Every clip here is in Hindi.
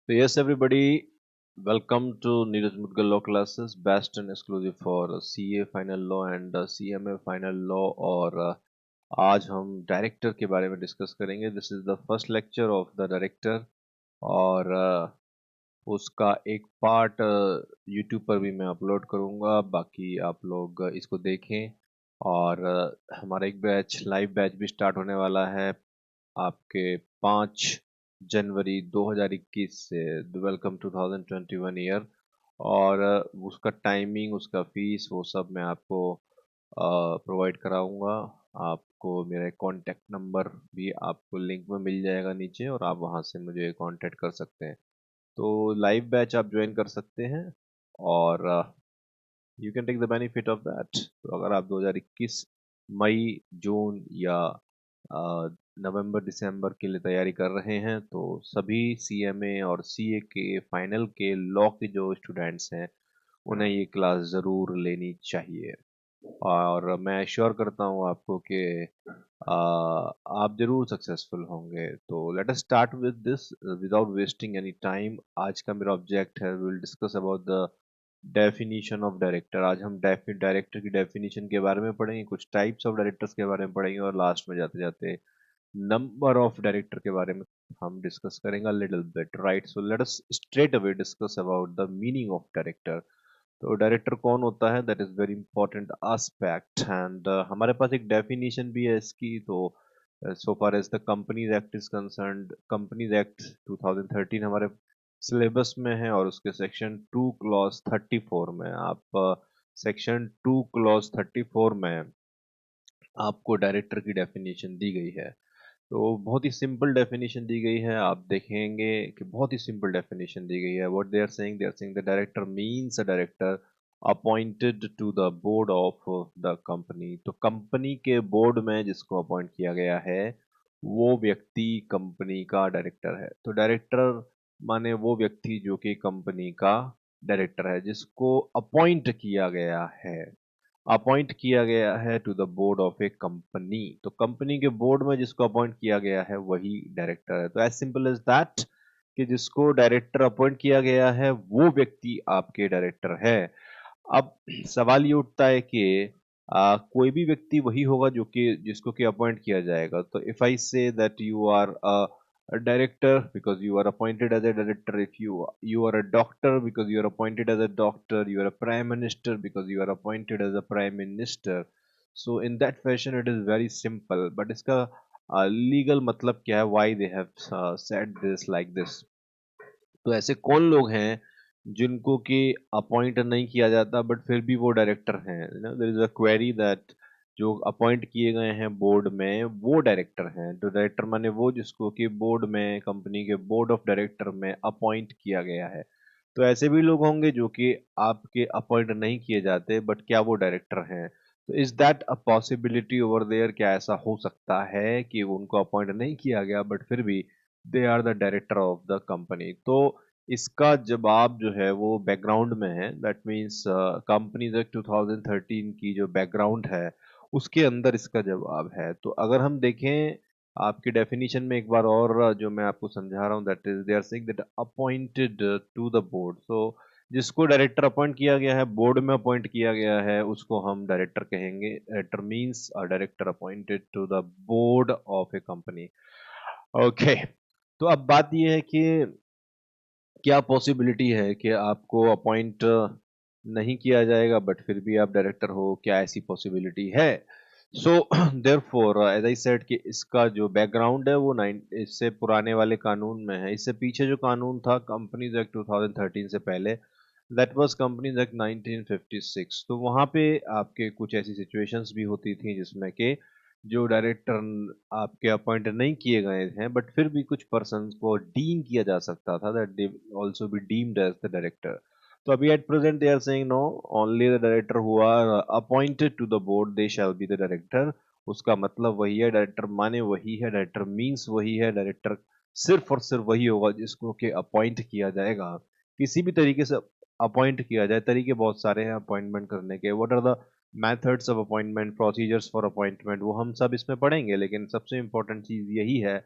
So yes, everybody, welcome to Neeraj Mudgal Law Classes, best and exclusive for CA Final Law and CMA Final Law और आज हम डायरेक्टर के बारे में डिस्कस करेंगे. This is the first lecture of the director और उसका एक पार्ट यूट्यूब पर भी मैं अपलोड करूंगा. बाकी आप लोग इसको देखें और हमारा एक बैच लाइव बैच भी स्टार्ट होने वाला है आपके 5 जनवरी 2021 से. वेलकम 2021 ईयर और उसका टाइमिंग, उसका फीस, वो सब मैं आपको प्रोवाइड कराऊंगा. आपको मेरा कॉन्टैक्ट नंबर भी आपको लिंक में मिल जाएगा नीचे और आप वहां से मुझे कांटेक्ट कर सकते हैं. तो लाइव बैच आप ज्वाइन कर सकते हैं और you can take the benefit of that. तो अगर आप 2021 मई, जून या नवंबर दिसंबर के लिए तैयारी कर रहे हैं तो सभी सीएमए और सीए के फाइनल के लॉ के जो स्टूडेंट्स हैं उन्हें ये क्लास ज़रूर लेनी चाहिए. और मैं श्योर करता हूँ आपको कि आप जरूर सक्सेसफुल होंगे. तो let us start with this without wasting any time. आज का मेरा ऑब्जेक्ट है, we will discuss about the definition of director. आज हम डायरेक्टर की डेफिनेशन के बारे में पढ़ेंगे, कुछ टाइप्स ऑफ डायरेक्टर्स के बारे में पढ़ेंगे और लास्ट में जाते जाते नंबर ऑफ डायरेक्टर के बारे में हम डिस्कस करेंगे little bit. Right, so let us straight away discuss about the meaning of director. तो डायरेक्टर कौन होता है, that is very important aspect. And हमारे पास एक डेफिनेशन भी है इसकी. तो so far as the companies act is concerned, companies act 2013 हमारे सिलेबस में है और उसके सेक्शन 2 क्लॉज 34 में आप सेक्शन 2 क्लॉज 34 में आपको डायरेक्टर की डेफिनेशन दी गई है. तो बहुत ही सिंपल डेफिनेशन दी गई है. आप देखेंगे कि बहुत ही सिंपल डेफिनेशन दी गई है. What they are saying the director means a director appointed to the board of the company. तो कंपनी के बोर्ड में जिसको अपॉइंट किया गया है वो व्यक्ति कंपनी का डायरेक्टर है. तो डायरेक्टर माने वो व्यक्ति जो कि कंपनी का डायरेक्टर है, जिसको अपॉइंट किया गया है. अपॉइंट किया गया है to the board of a company. तो कंपनी के बोर्ड में जिसको अपॉइंट किया गया है वही डायरेक्टर है. तो एज सिंपल एज दैट कि जिसको डायरेक्टर अपॉइंट किया गया है वो व्यक्ति आपके डायरेक्टर है. अब सवाल ये उठता है कि कोई भी व्यक्ति वही होगा जो कि जिसको कि अपॉइंट किया जाएगा. तो if I say that you are a director because you are appointed as a director, if you are a doctor because you are appointed as a doctor, you are a prime minister because you are appointed as a prime minister. So in that fashion it is very simple, but इसका legal मतलब क्या है, why they have said this like this. तो ऐसे कौन लोग हैं जिनको कि अपॉइंट नहीं किया जाता बट फिर भी वो डायरेक्टर हैं. There is a query that जो अपॉइंट किए गए हैं बोर्ड में वो डायरेक्टर हैं. तो डायरेक्टर माने वो जिसको कि बोर्ड में, कंपनी के बोर्ड ऑफ डायरेक्टर में अपॉइंट किया गया है. तो ऐसे भी लोग होंगे जो कि आपके अपॉइंट नहीं किए जाते बट क्या वो डायरेक्टर हैं. तो is that a possibility over there, क्या ऐसा हो सकता है कि उनको अपॉइंट नहीं किया गया बट फिर भी they are the director of the company. तो इसका जवाब जो है वो बैकग्राउंड में है. दैट मीन्स कंपनीज एक्ट 2013 की जो बैकग्राउंड है उसके अंदर इसका जवाब है. तो अगर हम देखें आपके डेफिनेशन में एक बार और जो मैं आपको समझा रहा हूँ, that is they are saying that appointed to the board. So जिसको डायरेक्टर अपॉइंट किया गया है, बोर्ड में अपॉइंट किया गया है, उसको हम डायरेक्टर कहेंगे. Director means a director appointed to the board of a company. Okay, तो अब बात यह है कि क्या पॉसिबिलिटी है कि आपको अपॉइंट नहीं किया जाएगा बट फिर भी आप डायरेक्टर हो, क्या ऐसी पॉसिबिलिटी है? So therefore as I said कि इसका जो बैकग्राउंड है वो नाइन इससे पुराने वाले कानून में है. इससे पीछे जो कानून था कंपनीज एक्ट 2013 से पहले, दैट वाज कंपनीज एक्ट 1956. तो वहाँ पे आपके कुछ ऐसी सिचुएशंस भी होती थी जिसमें कि जो डायरेक्टर आपके अपॉइंट नहीं किए गए हैं बट फिर भी कुछ पर्सन को डीम किया जा सकता था, that they also be deemed as the director. तो अभी at present they are saying no, only the director who are appointed to the board they shall be the director. उसका मतलब वही है, डायरेक्टर माने वही है, डायरेक्टर मीन्स वही है. डायरेक्टर सिर्फ और सिर्फ वही होगा जिसको कि अपॉइंट किया जाएगा. किसी भी तरीके से अपॉइंट किया जाए, तरीके बहुत सारे हैं अपॉइंटमेंट करने के. What are the methods of appointment, procedures for appointment, वो हम सब इसमें पढ़ेंगे. लेकिन सबसे इंपॉर्टेंट चीज़ यही है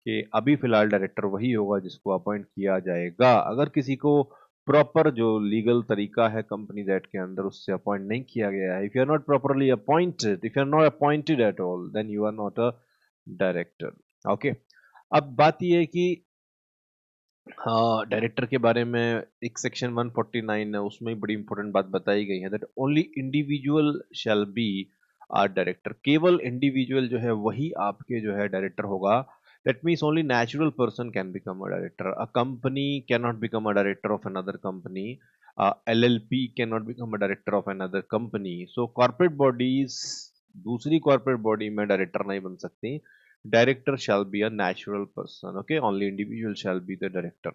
कि अभी फिलहाल डायरेक्टर वही होगा जिसको अपॉइंट किया जाएगा। अगर किसी को प्रॉपर जो लीगल तरीका है कंपनी एक्ट के अंदर उससे अपॉइंट नहीं किया गया है, if you are not properly appointed, if you are not appointed at all, then you are not a director. Okay, अब बात यह है कि हाँ, डायरेक्टर के बारे में एक सेक्शन 149 है, उसमें बड़ी इंपॉर्टेंट बात बताई गई है that only individual shall be are director. केवल इंडिविजुअल जो है वही आपके जो है डायरेक्टर होगा। That means only natural person can become a director. A company can not become a director of another company. LLP can not become a director of another company. So corporate bodies दूसरी कॉर्पोरेट बॉडी में डायरेक्टर नहीं बन सकती। Director shall be a natural person. Okay, only individual shall be the director.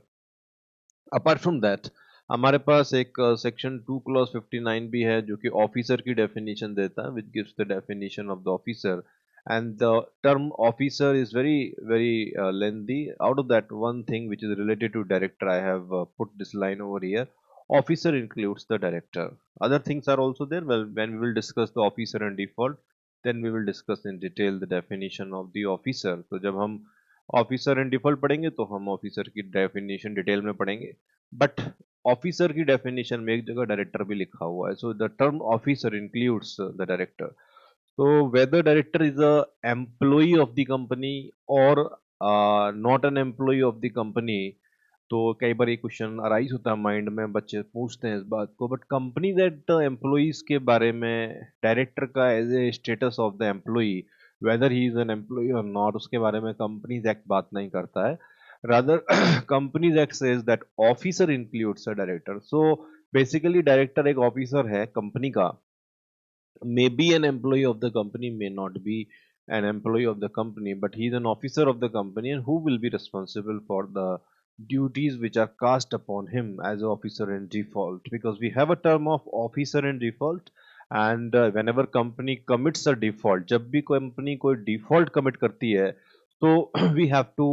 Apart from that हमारे पास एक सेक्शन 2 क्लॉज 59 भी है जो कि ऑफिसर की डेफिनेशन देता है, which gives the definition of the officer. And the term officer is very very lengthy. Out of that one thing which is related to director, I have put this line over here. Officer includes the director. Other things are also there. Well, when we will discuss the officer and default, then we will discuss in detail the definition of the officer. तो जब हम ऑफिसर इन डिफॉल्ट पढ़ेंगे तो हम ऑफिसर की डेफिनेशन डिटेल में पढ़ेंगे। बट ऑफिसर की डेफिनेशन में एक जगह डायरेक्टर भी लिखा हुआ है। So the term officer includes the director. तो whether director is a employee of the company और not an employee of the company, तो कई बार ये क्वेश्चन अराइज होता है माइंड में, बच्चे पूछते हैं इस बात को। बट कंपनी दैट एम्प्लॉइज के बारे में डायरेक्टर का as a status of the employee, whether he is an employee और नॉट, उसके बारे में कंपनीज एक्ट बात नहीं करता है। Rather companies act says that officer includes a director. So basically director एक ऑफिसर है कंपनी का, may be an employee of the company, may not be an employee of the company, but he is an officer of the company and who will be responsible for the duties which are cast upon him as an officer in default. Because we have a term of officer in default, and whenever company commits a default, जब भी company कोई default commit करती है, तो we have to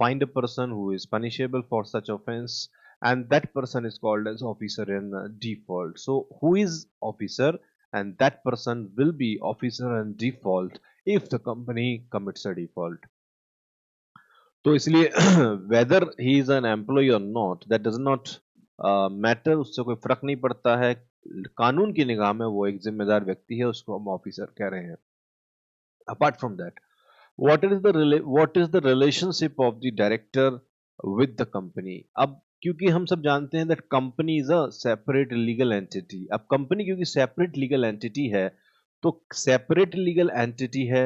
find a person who is punishable for such offense, and that person is called as officer in default. So who is officer? And that person will be officer and default if the company commits a default. तो इसलिए whether he is an employee और not, that does not matter, उससे कोई फर्क नहीं पड़ता है। कानून की निगाह में वो एक जिम्मेदार व्यक्ति है, उसको हम ऑफिसर कह रहे हैं। Apart from that, what is the relationship of the director with the company? अब क्योंकि हम सब जानते हैं that company is a separate legal entity। अब कंपनी क्योंकि separate legal entity है, तो separate legal entity है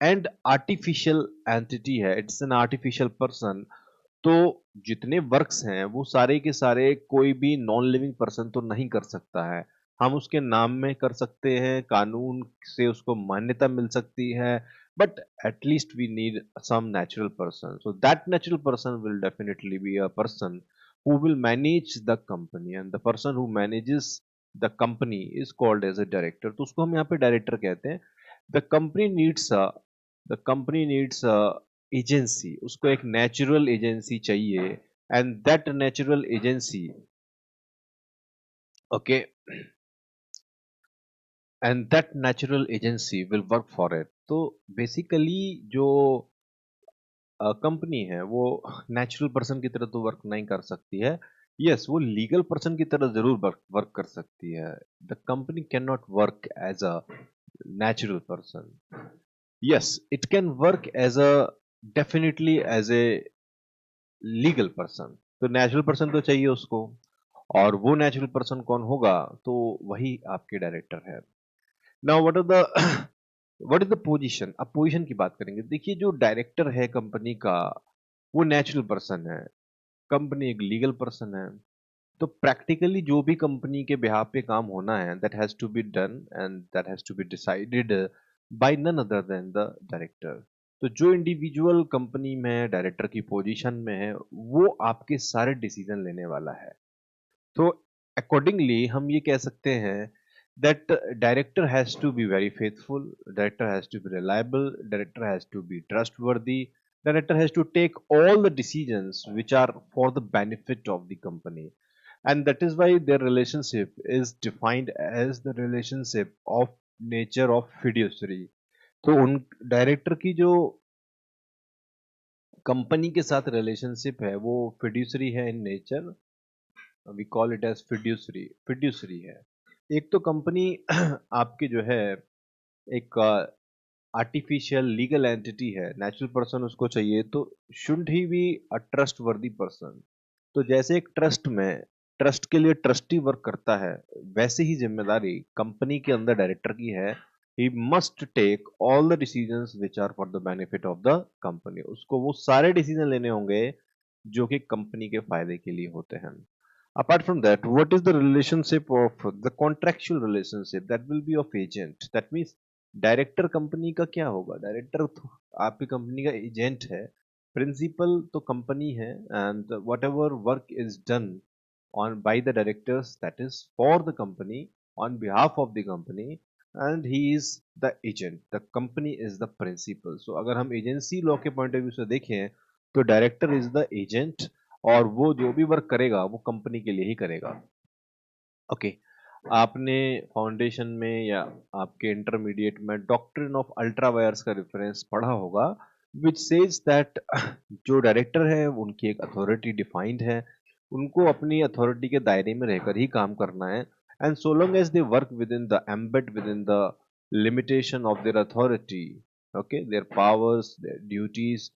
एंड आर्टिफिशियल एंटिटी है, इट्स एन आर्टिफिशियल पर्सन। तो जितने वर्क्स हैं वो सारे के सारे कोई भी नॉन लिविंग पर्सन तो नहीं कर सकता है। हम उसके नाम में कर सकते हैं, कानून से उसको मान्यता मिल सकती है, but at least we need some natural person. So that natural person will definitely be a person who will manage the company, and the person who manages the company is called as a director। तो उसको हम यहाँ पे डायरेक्टर कहते हैं। The company needs the company needs agency, उसको एक नेचुरल एजेंसी चाहिए, and that natural agency, okay, and that natural agency will work for it. तो बेसिकली जो कंपनी है वो नेचुरल पर्सन की तरह तो वर्क नहीं कर सकती है। यस, वो लीगल पर्सन की तरह जरूर वर्क कर सकती है। The company can not work as a natural person. Yes, it can work as a definitely as a legal person। तो नेचुरल पर्सन तो चाहिए उसको, और वो नेचुरल पर्सन कौन होगा? तो वही आपके डायरेक्टर है। Now what are the what is the position? अब पोजीशन की बात करेंगे। देखिए, जो डायरेक्टर है कंपनी का वो नेचुरल पर्सन है, कंपनी एक लीगल पर्सन है। तो प्रैक्टिकली जो भी कंपनी के बिहाफ पे काम होना है, that has to be done and that has to be decided by none other than the director. तो जो इंडिविजुअल कंपनी में डायरेक्टर की पोजीशन में है वो आपके सारे डिसीजन लेने वाला है। तो अकॉर्डिंगली हम ये कह सकते हैं that director has to be very faithful, director has to be reliable, director has to be trustworthy, director has to take all the decisions which are for the benefit of the company, and that is why their relationship is defined as the relationship of nature of fiduciary। तो उन डायरेक्टर की जो कंपनी के साथ रिलेशनशिप है वो फिड्यूसरी है in nature, we call it as fiduciary, fiduciary है। एक तो कंपनी आपकी जो है एक आर्टिफिशियल लीगल एंटिटी है, नेचुरल पर्सन उसको चाहिए, तो should he be a trustworthy person. तो जैसे एक ट्रस्ट में ट्रस्ट के लिए ट्रस्टी वर्क करता है, वैसे ही जिम्मेदारी कंपनी के अंदर डायरेक्टर की है। He must take all the decisions which are for the benefit of the company. उसको वो सारे डिसीजन लेने होंगे जो कि कंपनी के फायदे के लिए होते हैं। Apart from that, what is the relationship of the contractual relationship that will be of agent? That means director company का क्या होगा? डायरेक्टर आपकी कंपनी का एजेंट है, प्रिंसिपल तो कंपनी है, and what ever work is done on by the directors, that is for the company, on behalf of the company, and he is the agent, the company is the principal. So अगर हम एजेंसी लॉ के पॉइंट ऑफ व्यू से देखें तो डायरेक्टर इज द एजेंट, और वो जो भी वर्क करेगा वो कंपनी के लिए ही करेगा। ओके, आपने फाउंडेशन में या आपके इंटरमीडिएट में डॉक्ट्रिन ऑफ अल्ट्रा वायर्स का रेफरेंस पढ़ा होगा, विच सेज दैट जो डायरेक्टर है उनकी एक अथॉरिटी डिफाइंड है, उनको अपनी अथॉरिटी के दायरे में रहकर ही काम करना है, and so long as they work within the embed within the limitation of their authority, okay, their powers, their duties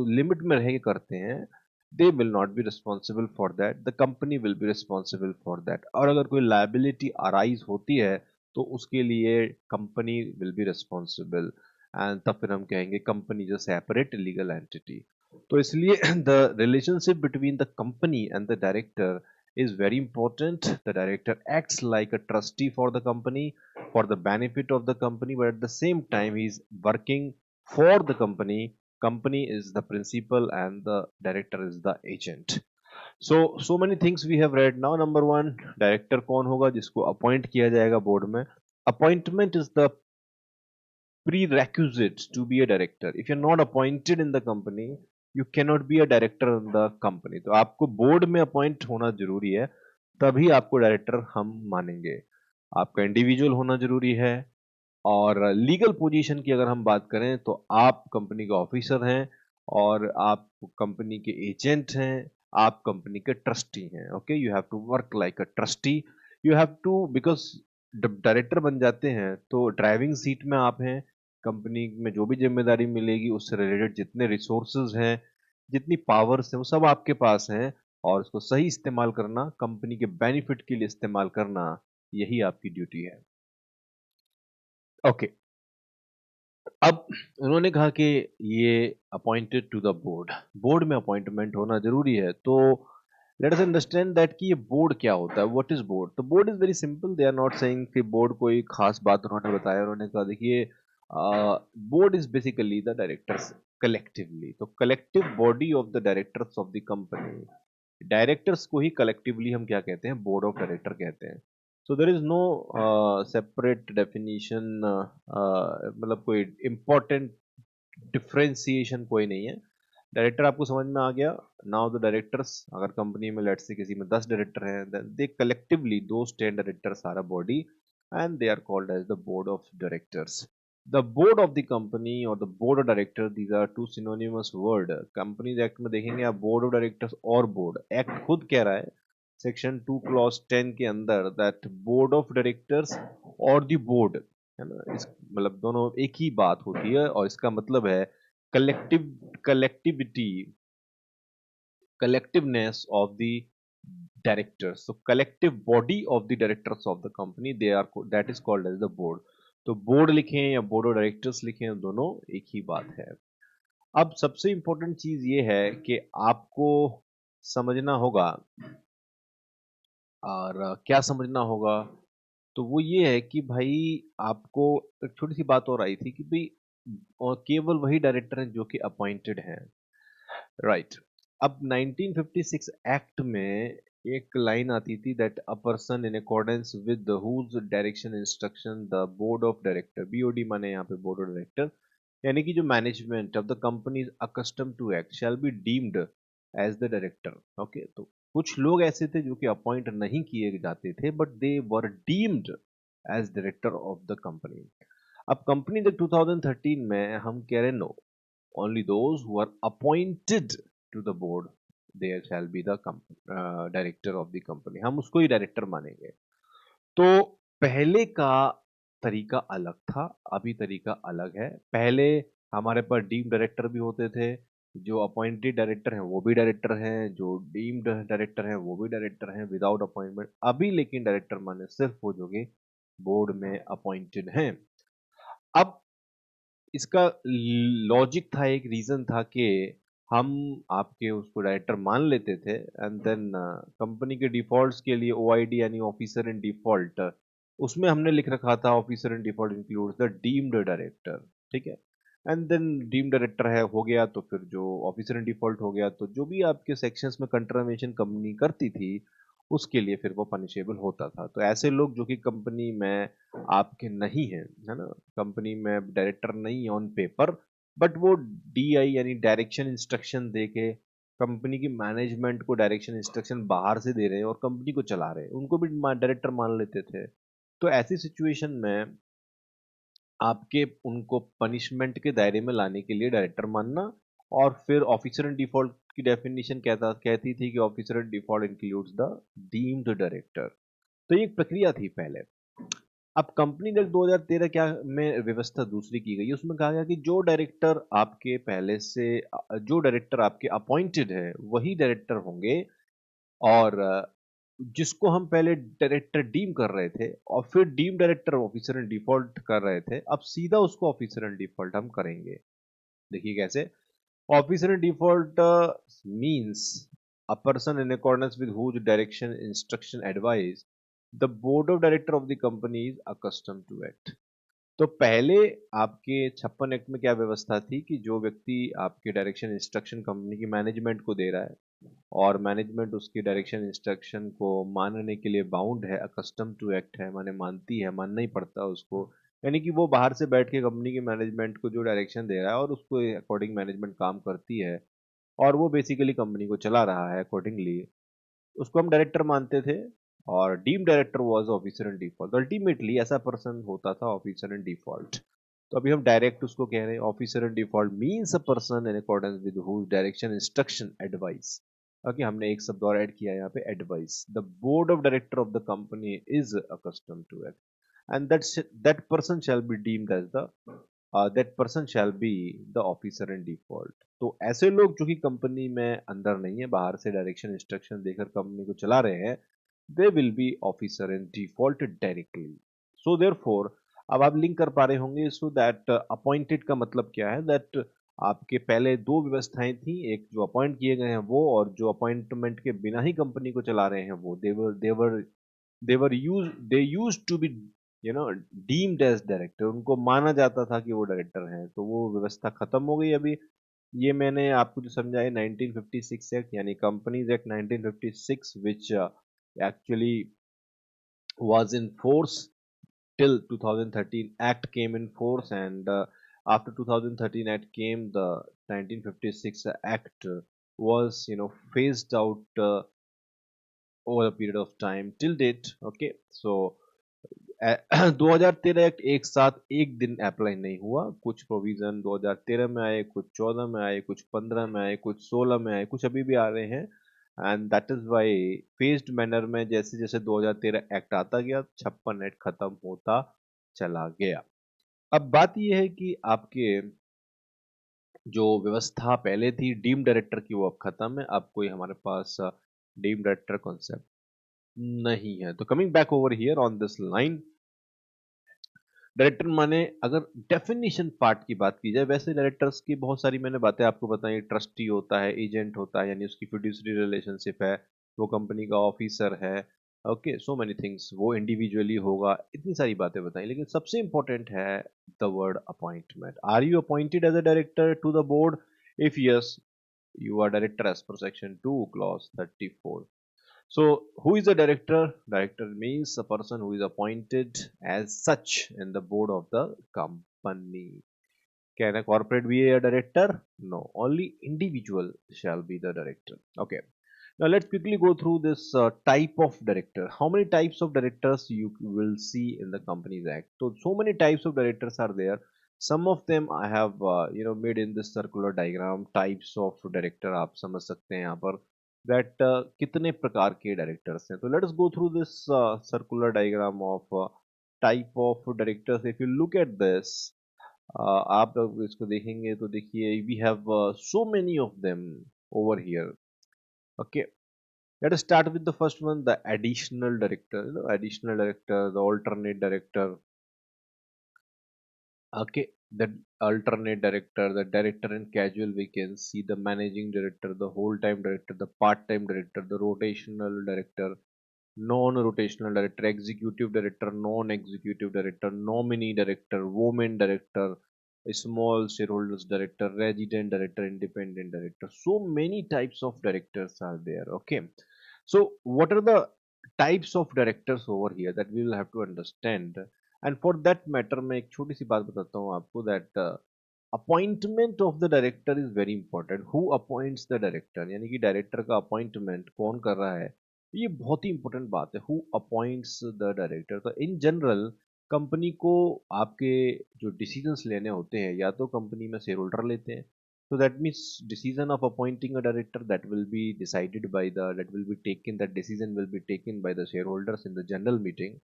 limit में रह के करते हैं, they will not be responsible for that, the company will be responsible for that। और अगर कोई liability arise होती है तो उसके लिए company will be responsible, and तब फिर हम कहेंगे company is a separate legal entity। तो इसलिए the relationship between the company and the director is very important। The director acts like a trustee for the company, for the benefit of the company, but at the same time he is working for the company। Company is the principal and the director is the agent। So many things we have read now। number one, director कौन होगा? जिसको अपॉइंट किया जाएगा बोर्ड में। Appointment is the prerequisite to be a director। if you're not appointed in the company, you cannot be a director in the company। तो आपको बोर्ड में अपॉइंट होना जरूरी है, तभी आपको डायरेक्टर हम मानेंगे। आपका इंडिविजुअल होना जरूरी है, और लीगल पोजीशन की अगर हम बात करें तो आप कंपनी के ऑफिसर हैं, और आप कंपनी के एजेंट हैं, आप कंपनी के ट्रस्टी हैं। Okay, you have to work like a trustee. You have to, because director बन जाते हैं तो ड्राइविंग सीट में आप हैं। कंपनी में जो भी जिम्मेदारी मिलेगी उससे रिलेटेड जितने रिसोर्सेज हैं, जितनी पावर्स हैं, वो सब आपके पास हैं, और उसको सही इस्तेमाल करना, कंपनी के बेनिफिट के लिए इस्तेमाल करना, यही आपकी ड्यूटी है। ओके, अब उन्होंने कहा कि ये appointed to the board, board में अपॉइंटमेंट होना जरूरी है। तो लेट अस अंडरस्टैंड दैट कि ये बोर्ड क्या होता है, व्हाट इज बोर्ड। तो board is very simple, they are not saying कि बोर्ड कोई खास बात उन्होंने बताया। उन्होंने कहा देखिए, board is basically the directors collectively. तो collective body of the directors of the company, directors को ही कलेक्टिवली हम क्या कहते हैं? बोर्ड ऑफ डायरेक्टर कहते हैं। So there is no separate definition, मतलब कोई इम्पोर्टेंट डिफ्रेंसिएशन कोई नहीं है। डायरेक्टर आपको समझ में आ गया। नाउ द डायरेक्टर्स, अगर कंपनी में लेट्स से किसी में 10 डायरेक्टर हैं, then they collectively those 10 directors are a body, and they are called as the board of directors. The board of the company और the board of director, these are two synonymous word. Companies act में देखेंगे आप, बोर्ड ऑफ डायरेक्टर्स और बोर्ड, एक्ट खुद कह रहा है सेक्शन 2 क्लॉज 10 के अंदर दैट बोर्ड ऑफ डायरेक्टर्स और द बोर्ड, है ना, इस मतलब दोनों एक ही बात होती है, और इसका मतलब है collective, collectivity, collectiveness of the directors। so collective body of the directors of the company, they are that is called as the board। तो बोर्ड लिखें या बोर्ड ऑफ डायरेक्टर्स लिखें, दोनों एक ही बात है। अब सबसे इंपॉर्टेंट चीज ये है कि आपको समझना होगा, और क्या समझना होगा, तो वो ये है कि भाई आपको एक छोटी सी बात और आई थी कि भाई और केवल वही डायरेक्टर हैं जो कि अपॉइंटेड हैं, राइट। अब 1956 एक्ट में एक लाइन आती थी that a person in accordance with whose direction instruction the board of director, BOD माने यहाँ पे बोर्ड ऑफ डायरेक्टर, यानी कि जो management of the company is accustom to act shall be deemed as the director. Okay, तो कुछ लोग ऐसे थे जो कि अपॉइंट नहीं किए जाते थे, but they were deemed as director of the company. अब कंपनी जब 2013 में हम कह रहे no, only those who are appointed to the board, there shall be the director of the company. हम उसको ही डायरेक्टर मानेंगे. तो पहले का तरीका अलग था, अभी तरीका अलग है. पहले हमारे पास डीम डायरेक्टर भी होते थे, जो अपॉइंटेड डायरेक्टर हैं वो भी डायरेक्टर हैं, जो डीम्ड डायरेक्टर हैं वो भी डायरेक्टर हैं विदाउट अपॉइंटमेंट. अभी लेकिन डायरेक्टर माने सिर्फ वो जो कि बोर्ड में अपॉइंटेड हैं. अब इसका लॉजिक था, एक रीजन था कि हम आपके उसको डायरेक्टर मान लेते थे एंड देन कंपनी के डिफॉल्ट्स के लिए ओआईडी यानी ऑफिसर इन डिफॉल्ट, उसमें हमने लिख रखा था officer in default includes the deemed director. ठीक है. एंड देन डीम्ड डायरेक्टर है हो गया, तो फिर जो ऑफिसर इन डिफॉल्ट हो गया, तो जो भी आपके सेक्शंस में कंट्रावेंशन कंपनी करती थी उसके लिए फिर वो पनिशेबल होता था. तो ऐसे लोग जो कि कंपनी में आपके नहीं हैं, है ना, कंपनी में डायरेक्टर नहीं ऑन पेपर, बट वो डीआई यानी डायरेक्शन इंस्ट्रक्शन दे के कंपनी की मैनेजमेंट को डायरेक्शन इंस्ट्रक्शन बाहर से दे रहे हैं और कंपनी को चला रहे हैं, उनको भी डायरेक्टर मान लेते थे. तो ऐसी सिचुएशन में आपके उनको पनिशमेंट के दायरे में लाने के लिए डायरेक्टर मानना, और फिर ऑफिसर इन डिफॉल्ट की डेफिनेशन कहती थी कि officer in default includes the deemed director. तो ये एक प्रक्रिया थी पहले. अब कंपनी एक्ट 2013 क्या में व्यवस्था दूसरी की गई, उसमें कहा गया कि जो डायरेक्टर आपके पहले से जो डायरेक्टर आपके अपॉइंटेड है वही डायरेक्टर होंगे, और जिसको हम पहले डायरेक्टर डीम कर रहे थे और फिर deem director officer in default कर रहे थे, अब सीधा उसको ऑफिसर इन डिफॉल्ट हम करेंगे. देखिए कैसे. Officer in default means a person in accordance with whose direction, instruction, advice the board of director of the company is accustomed to act. तो पहले आपके 56 एक्ट में क्या व्यवस्था थी कि जो व्यक्ति आपके डायरेक्शन इंस्ट्रक्शन कंपनी की मैनेजमेंट को दे रहा है और मैनेजमेंट उसकी डायरेक्शन इंस्ट्रक्शन को मानने के लिए बाउंड है, अकस्टम टू एक्ट है, माने मानती है, मानना ही पड़ता है उसको. यानी कि वो बाहर से बैठ के कंपनी की मैनेजमेंट को जो डायरेक्शन दे रहा है और उसको अकॉर्डिंग मैनेजमेंट काम करती है और वो बेसिकली कंपनी को चला रहा है अकॉर्डिंगली, उसको हम डायरेक्टर मानते थे. और deem director was officer in default. Ultimately ऐसा पर्सन होता था ऑफिसर इन डिफॉल्ट. तो अभी हम डायरेक्ट उसको कह रहे हैं officer in default means a person in accordance with whose direction, instruction, advice. Okay, हमने एक शब्द और ऐड किया यहाँ पे, advice. The board of director of the company is accustom to it, and that person shall be deemed as the that person shall be the officer in default. तो ऐसे लोग जो कि कंपनी में अंदर नहीं है, बाहर से डायरेक्शन इंस्ट्रक्शन देकर कंपनी को चला रहे हैं, दे will B officer in default directly. So therefore अब आप लिंक कर पा रहे होंगे. सो दैट अपॉइंटेड का मतलब क्या है, दैट आपके पहले दो व्यवस्थाएं थी, एक जो अपॉइंट किए गए हैं वो, और जो अपॉइंटमेंट के बिना ही कंपनी को चला रहे हैं वो, they use to be you know deemed as director. उनको माना जाता था कि वो डायरेक्टर हैं. तो वो व्यवस्था खत्म हो गई अभी. ये मैंने आपको जो समझाया 1956 एक्ट यानी companies act 1956, which actually was in force till 2013 act came in force, and after 2013 act came, the 1956 act was phased out over a period of time till date. Okay, so 2013 act एक साथ एक दिन अप्लाई नहीं हुआ. कुछ प्रोविजन 2013 में आए, कुछ 14 में आए, कुछ 15 में आए, कुछ 16 में आए, कुछ अभी भी आ रहे हैं. And that is why phased manner में जैसे जैसे 2013 एक्ट आता गया 56 एक्ट खत्म होता चला गया. अब बात यह है कि आपके जो व्यवस्था पहले थी डीम डायरेक्टर की वो अब खत्म है. अब कोई हमारे पास डीम डायरेक्टर कॉन्सेप्ट नहीं है. तो coming back over here on this line, director माने अगर डेफिनेशन पार्ट की बात की जाए, वैसे डायरेक्टर्स की बहुत सारी मैंने बातें आपको बताई. ट्रस्टी होता है, एजेंट होता है यानी उसकी फिड्यूसरी रिलेशनशिप है, वो कंपनी का ऑफिसर है. ओके, सो मेनी थिंग्स, वो इंडिविजुअली होगा, इतनी सारी बातें बताई. लेकिन सबसे इंपॉर्टेंट है the word appointment. Are you appointed as a director to the board? If yes, you are director as per section 2 clause 34. So who is a director? Director means a person who is appointed as such in the board of the company. Can a corporate be a director? No, only individual shall be the director. Okay, now let's quickly go through this type of director. How many types of directors you will see in the companies act? So many types of directors are there. Some of them I have made in this circular diagram. Types of director आप समझ सकते हैं यहाँ पर that कितने प्रकार के directors हैं. So let us go through this circular diagram of type of directors. If you look at this, आप अगर इसको देखेंगे तो देखिए we have so many of them over here. Okay, let us start with the first one, the additional director. Additional director, the alternate director. Okay, the alternate director, the director in casual vacancy, the managing director, the whole-time director, the part-time director, the rotational director, non-rotational director, executive director, non-executive director, nominee director, woman director, small shareholders director, resident director, independent director. So many types of directors are there. Okay, so what are the types of directors over here that we will have to understand? And for that matter, मैं एक छोटी सी बात बताता हूँ आपको that appointment of the director is very important. Who appoints the director, यानी कि डायरेक्टर का अपॉइंटमेंट कौन कर रहा है, ये बहुत ही इंपॉर्टेंट बात है. Who appoints the director. तो इन जनरल कंपनी को आपके जो डिसीजंस लेने होते हैं या तो कंपनी में शेयर होल्डर लेते हैं. So that means decision of appointing a director that will be decided by the that will be taken that decision will be taken by the shareholders in the general meeting,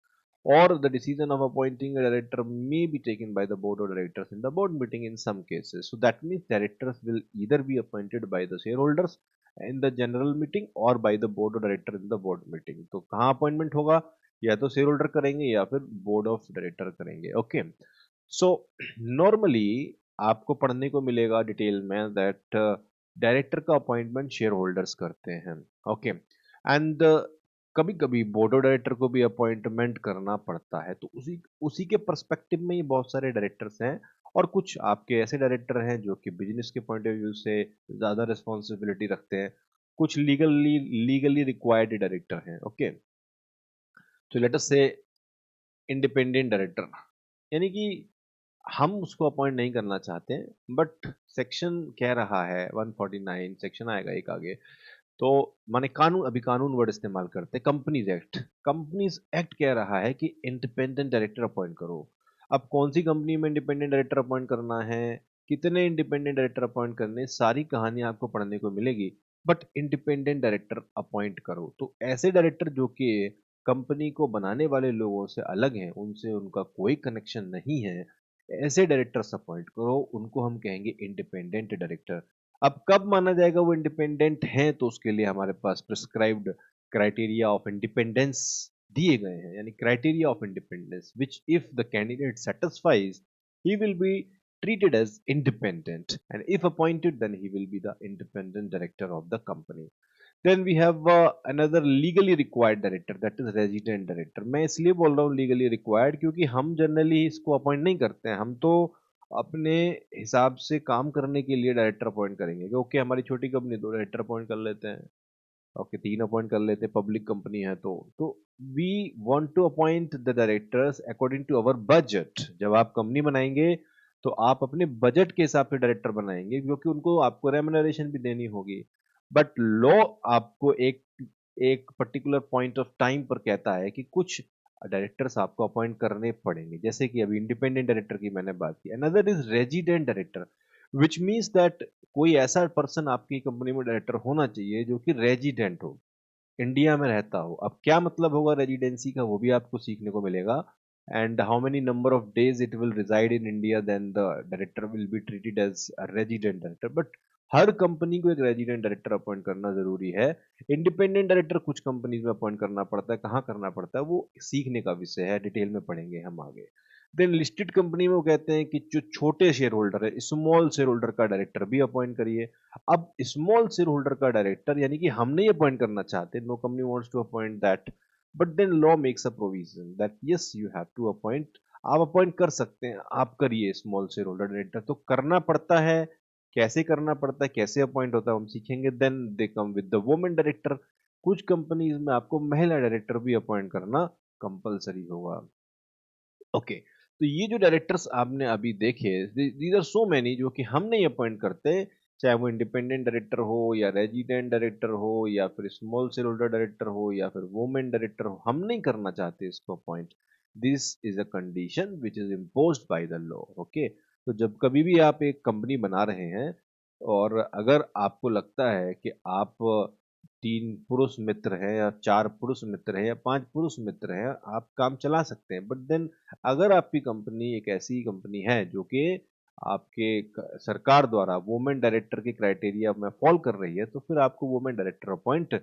or the decision of appointing a director may be taken by the board of directors in the board meeting in some cases. So that means directors will either be appointed by the shareholders in the general meeting or by the board of director in the board meeting. तो कहाँ appointment होगा, या तो शेयर होल्डर करेंगे या फिर बोर्ड ऑफ डायरेक्टर करेंगे. ओके, सो नॉर्मली आपको पढ़ने को मिलेगा डिटेल में दैट डायरेक्टर का अपॉइंटमेंट शेयर होल्डर्स करते हैं. ओके, एंड कभी कभी बोर्ड ऑफ डायरेक्टर को भी अपॉइंटमेंट करना पड़ता है. तो उसी उसी के पर्सपेक्टिव में ही बहुत सारे डायरेक्टर्स हैं, और कुछ आपके ऐसे डायरेक्टर हैं जो कि बिजनेस के पॉइंट ऑफ व्यू से ज़्यादा रिस्पॉन्सिबिलिटी रखते हैं. कुछ लीगली रिक्वायर्ड डायरेक्टर हैं. ओके, तो लेट अस से इंडिपेंडेंट डायरेक्टर, यानी कि हम उसको अपॉइंट नहीं करना चाहते हैं बट सेक्शन कह रहा है 149 सेक्शन आएगा एक आगे, तो माने कानून, अभी कानून वर्ड इस्तेमाल करते हैं, कंपनीज एक्ट कह रहा है कि इंडिपेंडेंट डायरेक्टर अपॉइंट करो. अब कौन सी कंपनी में इंडिपेंडेंट डायरेक्टर अपॉइंट करना है, कितने इंडिपेंडेंट डायरेक्टर अपॉइंट करने, सारी कहानी आपको पढ़ने को मिलेगी. बट इंडिपेंडेंट डायरेक्टर अपॉइंट करो. तो ऐसे डायरेक्टर जो कि कंपनी को बनाने वाले लोगों से अलग हैं, उनसे उनका कोई कनेक्शन नहीं है, ऐसे डायरेक्टर्स अपॉइंट करो. उनको हम कहेंगे इंडिपेंडेंट डायरेक्टर. अब कब माना जाएगा वो इंडिपेंडेंट हैं, तो उसके लिए हमारे पास प्रिस्क्राइब्ड क्राइटेरिया ऑफ इंडिपेंडेंस दिए गए हैं, यानी criteria of independence which if the candidate satisfies he will be treated as independent, and if appointed then he will be the independent director of the company. Then we have another legally required director, that is resident director. मैं इसलिए बोल रहा हूँ legally required क्योंकि हम जनरली इसको अपॉइंट नहीं करते हैं. हम तो अपने हिसाब से काम करने के लिए डायरेक्टर अपॉइंट करेंगे कि ओके हमारी छोटी कंपनी, दो डायरेक्टर अपॉइंट कर लेते हैं, ओके तीन अपॉइंट कर लेते हैं, पब्लिक कंपनी है तो we want to appoint the directors according to our budget. जब आप कंपनी बनाएंगे तो आप अपने बजट के हिसाब से डायरेक्टर बनाएंगे, क्योंकि उनको आपको रेम्युनरेशन भी देनी होगी. बट लॉ आपको एक एक पर्टिकुलर पॉइंट ऑफ टाइम पर कहता है कि कुछ डायरेक्टर्स आपको अपॉइंट करने पड़ेंगे, जैसे कि अभी इंडिपेंडेंट डायरेक्टर की मैंने बात की. Another is resident director, which means that कोई ऐसा पर्सन आपकी कंपनी में डायरेक्टर होना चाहिए जो कि रेजिडेंट हो, इंडिया में रहता हो. अब क्या मतलब होगा रेजिडेंसी का, वो भी आपको सीखने को मिलेगा. And how many number of days it will reside in India, then the director will be treated as a resident director. But हर कंपनी को एक रेजिडेंट डायरेक्टर अपॉइंट करना जरूरी है. इंडिपेंडेंट डायरेक्टर कुछ कंपनीज में अपॉइंट करना पड़ता है, कहाँ करना पड़ता है वो सीखने का विषय है, डिटेल में पढ़ेंगे हम आगे. देन लिस्टेड कंपनी में वो कहते हैं कि जो छोटे शेयर होल्डर है, स्मॉल शेयर होल्डर का डायरेक्टर भी अपॉइंट करिए. अब स्मॉल शेयर होल्डर का डायरेक्टर यानी कि हम नहीं अपॉइंट करना चाहते, no company wants to appoint that, but then law makes a provision that yes you have to appoint. आप अपॉइंट कर सकते हैं, आप करिए स्मॉल शेयर होल्डर डायरेक्टर. तो करना पड़ता है, कैसे करना पड़ता है, कैसे अपॉइंट होता है हम सीखेंगे. Then they come with the women director. कुछ कंपनीज में आपको महिला डायरेक्टर भी अपॉइंट करना कंपलसरी होगा. ओके, तो ये जो डायरेक्टर्स आपने अभी देखे, दीज आर सो मैनी जो कि हम नहीं अपॉइंट करते, चाहे वो इंडिपेंडेंट डायरेक्टर हो या रेजिडेंट डायरेक्टर हो या फिर स्मॉल शेयर होल्डर डायरेक्टर हो या फिर वुमेन डायरेक्टर हो, हम नहीं करना चाहते इसको appoint. This is a condition which is imposed by the law. Okay, तो जब कभी भी आप एक कंपनी बना रहे हैं और अगर आपको लगता है कि आप 3 पुरुष मित्र हैं या 4 पुरुष मित्र हैं या 5 पुरुष मित्र हैं, आप काम चला सकते हैं। बट देन अगर आपकी कंपनी एक ऐसी कंपनी है जो कि आपके सरकार द्वारा वुमेन डायरेक्टर के क्राइटेरिया में फॉल कर रही है, तो फिर आपको वुमेन डायरेक्टर अपॉइंट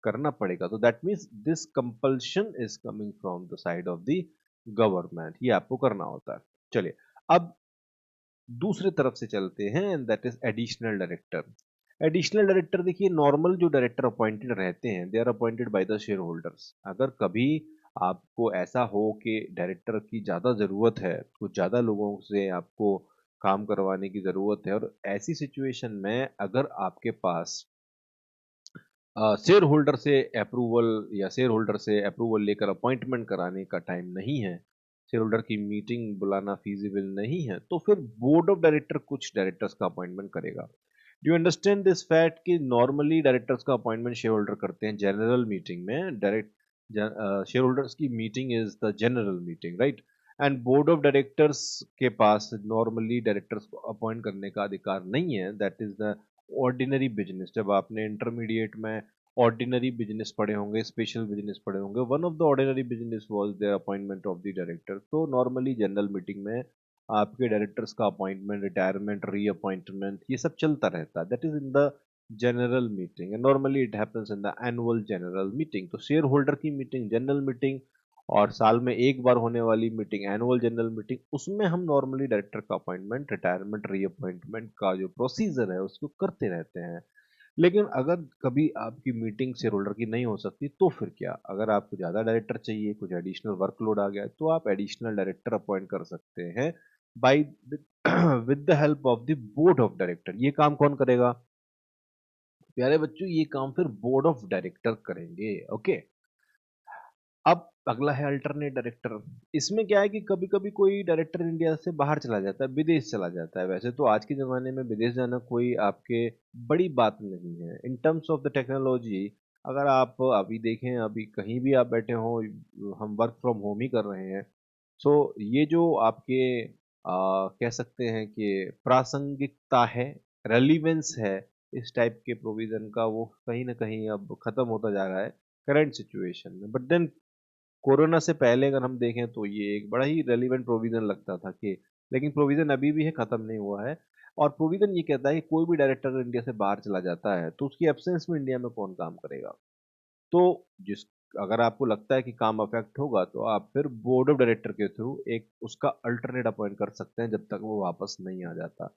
करना पड़ेगा। तो that means this compulsion is coming from the side of the government, ये आपको करना होता है। चलिए, अब दूसरे तरफ से चलते हैं and that is additional director. Additional director देखिए, नॉर्मल जो डायरेक्टर अपॉइंटेड रहते हैं they are appointed by the shareholders. अगर कभी आपको ऐसा हो कि डायरेक्टर की ज़्यादा ज़रूरत है, कुछ ज़्यादा लोगों से आपको काम करवाने की ज़रूरत है, और ऐसी सिचुएशन में अगर आपके पास शेयर होल्डर से अप्रूवल या शेयर होल्डर से अप्रूवल लेकर अपॉइंटमेंट कराने का टाइम नहीं है, शेयर होल्डर की मीटिंग बुलाना फीजिबल नहीं है, तो फिर बोर्ड ऑफ डायरेक्टर कुछ डायरेक्टर्स का अपॉइंटमेंट करेगा। Do you understand this fact कि नॉर्मली डायरेक्टर्स का अपॉइंटमेंट शेयर होल्डर करते हैं जनरल मीटिंग में। डायरेक्ट शेयर होल्डर्स की meeting is the general meeting, right? And board of directors के पास नॉर्मली डायरेक्टर्स को अपॉइंट करने का अधिकार नहीं है। That is the ordinary business. जब आपने इंटरमीडिएट में ऑर्डिनरी बिजनेस पढ़े होंगे, स्पेशल बिजनेस पढ़े होंगे, one of the ordinary business was the appointment of the director. तो नॉर्मली जनरल मीटिंग में आपके डायरेक्टर्स का अपॉइंटमेंट, रिटायरमेंट, रीअपॉइंटमेंट, ये सब चलता रहता है। That is in the general meeting and normally it happens in the annual general meeting. तो शेयर होल्डर की मीटिंग जनरल मीटिंग, और साल में एक बार होने वाली मीटिंग एनुअल जनरल मीटिंग, उसमें हम नॉर्मली डायरेक्टर का अपॉइंटमेंट, रिटायरमेंट, रीअपॉइंटमेंट का जो प्रोसीजर है उसको करते रहते हैं। लेकिन अगर कभी आपकी मीटिंग शेयर होल्डर की नहीं हो सकती तो फिर क्या? अगर आपको ज़्यादा डायरेक्टर चाहिए, कुछ एडिशनल वर्कलोड आ गया, तो आप एडिशनल डायरेक्टर अपॉइंट कर सकते हैं by with the help of the board of director. ये काम कौन करेगा प्यारे बच्चों? ये काम फिर बोर्ड ऑफ डायरेक्टर करेंगे। ओके, अब अगला है अल्टरनेट डायरेक्टर। इसमें क्या है कि कभी कभी कोई डायरेक्टर इंडिया से बाहर चला जाता है, विदेश चला जाता है। वैसे तो आज के ज़माने में विदेश जाना कोई आपके बड़ी बात नहीं है in terms of the technology. अगर आप अभी देखें, अभी कहीं भी आप बैठे हो, हम वर्क फ्रॉम होम ही कर रहे हैं। सो ये जो आपके कह सकते हैं कि प्रासंगिकता है, रेलिवेंस है इस टाइप के प्रोविज़न का, वो कहीं न कहीं अब ख़त्म होता जा रहा है करंट सिचुएशन में। बट देन कोरोना से पहले अगर हम देखें तो ये एक बड़ा ही रेलिवेंट प्रोविज़न लगता था कि, लेकिन प्रोविज़न अभी भी है, ख़त्म नहीं हुआ है। और प्रोविज़न ये कहता है कि कोई भी डायरेक्टर इंडिया से बाहर चला जाता है, तो उसकी एब्सेंस में इंडिया में कौन काम करेगा? तो जिस अगर आपको लगता है कि काम अफ़ेक्ट होगा, तो आप फिर बोर्ड ऑफ डायरेक्टर के थ्रू एक उसका अल्टरनेट अपॉइंट कर सकते हैं, जब तक वो वापस नहीं आ जाता।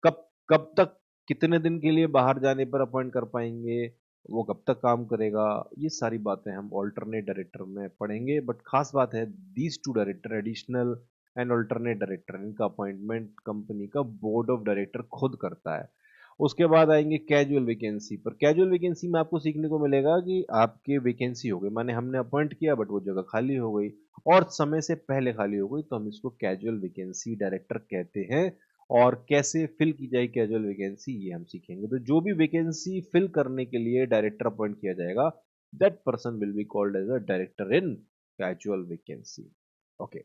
कब कब तक, कितने दिन के लिए बाहर जाने पर अपॉइंट कर पाएँगे, वो कब तक काम करेगा, ये सारी बातें हम अल्टरनेट डायरेक्टर में पढ़ेंगे। बट ख़ास बात है, these 2 director, additional and alternate director, इनका अपॉइंटमेंट कंपनी का बोर्ड ऑफ डायरेक्टर खुद करता है। उसके बाद आएँगे कैजुअल वैकेंसी पर। कैजुअल वैकेंसी में आपको सीखने को मिलेगा कि आपकी वैकेंसी हो गई, माने हमने अपॉइंट किया बट वो जगह खाली हो गई और समय से पहले खाली हो गई, तो हम इसको कैजुअल वैकेंसी डायरेक्टर कहते हैं। और कैसे फिल की जाए कैजुअल वैकेंसी, ये हम सीखेंगे। तो जो भी वैकेंसी फिल करने के लिए डायरेक्टर अपॉइंट किया जाएगा, that person will be called as a director in casual vacancy. Okay,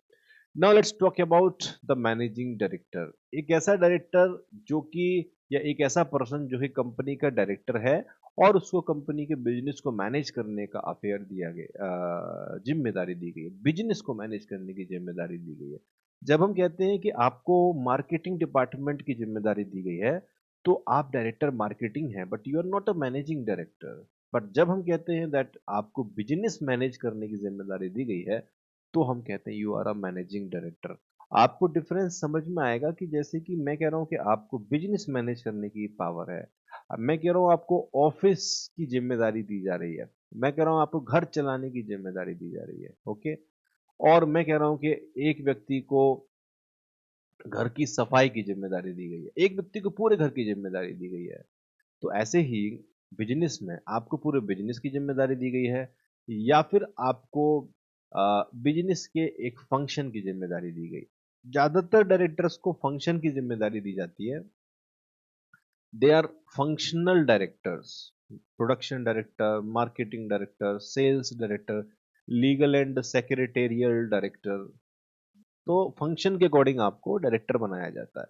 now let's talk about the managing director. एक ऐसा डायरेक्टर जो कि, या एक ऐसा पर्सन जो कि कंपनी का डायरेक्टर है और उसको कंपनी के बिजनेस को मैनेज करने का अफेयर दिया गया, जिम्मेदारी दी गई है, बिजनेस को मैनेज करने की जिम्मेदारी दी गई है। जब हम कहते हैं कि आपको मार्केटिंग डिपार्टमेंट की जिम्मेदारी दी गई है, तो आप डायरेक्टर मार्केटिंग है, but you are not a managing director. But जब हम कहते हैं दैट आपको बिजनेस मैनेज करने की जिम्मेदारी दी गई है, तो हम कहते हैं you are a managing director. आपको डिफरेंस समझ में आएगा कि जैसे कि मैं कह रहा हूँ कि आपको बिजनेस मैनेज करने की पावर है, अब मैं कह रहा हूँ आपको ऑफिस की जिम्मेदारी दी जा रही है, मैं कह रहा हूँ आपको घर चलाने की जिम्मेदारी दी जा रही है। ओके, और मैं कह रहा हूँ कि एक व्यक्ति को घर की सफाई की जिम्मेदारी दी गई है, एक व्यक्ति को पूरे घर की जिम्मेदारी दी गई है। तो ऐसे ही बिजनेस में आपको पूरे बिजनेस की जिम्मेदारी दी गई है, या फिर आपको बिजनेस के एक फंक्शन की जिम्मेदारी दी गई। ज्यादातर डायरेक्टर्स को फंक्शन की जिम्मेदारी दी जाती है। They are functional directors, production director, marketing director, sales director, legal and secretarial director. तो फंक्शन के अकॉर्डिंग आपको डायरेक्टर बनाया जाता है।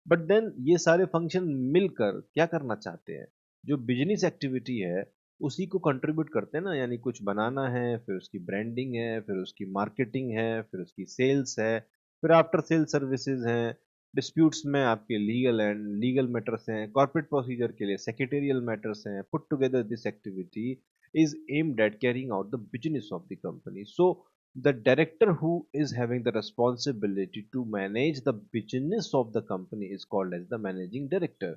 बट देन ये सारे फंक्शन मिलकर क्या करना चाहते हैं, जो बिजनेस एक्टिविटी है उसी को कंट्रीब्यूट करते हैं ना, यानी कुछ बनाना है, फिर उसकी ब्रांडिंग है, फिर उसकी मार्केटिंग है, फिर उसकी सेल्स है, फिर आफ्टर सेल सर्विसेज हैं, डिस्प्यूट्स में आपके लीगल एंड लीगल मैटर्स हैं, कॉर्पोरेट प्रोसीजर के लिए सेक्रेटेरियल मैटर्स हैं। Put together this activity is aimed at carrying out the business of the company. So the director who is having the responsibility to manage the business of the company is called as the managing director.